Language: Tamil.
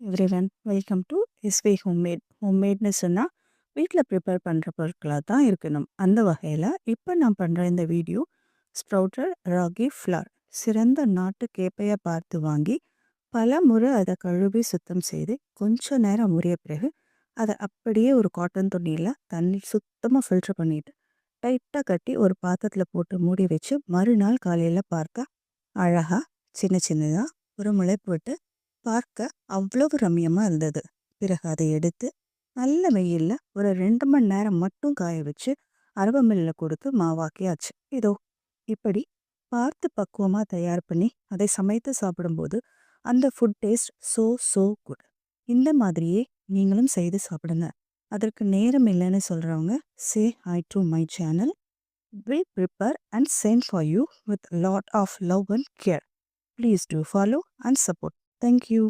Everyone welcome to SV homemade. ஹோம்மேட்னு சொன்னால் வீட்டில் ப்ரிப்பேர் பண்ணுற பொருட்களாக தான் இருக்கணும். அந்த வகையில் இப்போ நான் பண்ணுற இந்த வீடியோ ஸ்ப்ரவுட்டட் ராகி ஃப்ளார். சிறந்த நாட்டு கேப்பையை பார்த்து வாங்கி பல முறை அதை கழுவி சுத்தம் செய்து கொஞ்சம் நேரம் ஊறிய பிறகு அதை அப்படியே ஒரு காட்டன் துணியில் தண்ணி சுத்தமாக ஃபில்டர் பண்ணிவிட்டு டைட்டாக கட்டி ஒரு பாத்திரத்தில் போட்டு மூடி வச்சு மறுநாள் காலையில் பார்த்தா அழகாக சின்ன சின்னதாக ஒரு முளைப்பு விட்டு பார்க்க அவ்வளவு ரம்யமாக இருந்தது. பிறகு அதை எடுத்து நல்ல வெயிலில் ஒரு 2 மணி நேரம் மட்டும் காய வச்சு அரவை மில்லில் கொடுத்து மாவாக்கியாச்சு. இதோ இப்படி பார்த்து பக்குவமாக தயார் பண்ணி அதை சமைத்து சாப்பிடும்போது அந்த ஃபுட் டேஸ்ட் ஸோ குட். இந்த மாதிரியே நீங்களும் செய்து சாப்பிடுங்க. அதற்கு நேரம் இல்லைன்னு சொல்கிறவங்க say hi to my channel. Will prepare and send for you with a lot of love and care. Please do follow and support. Thank you.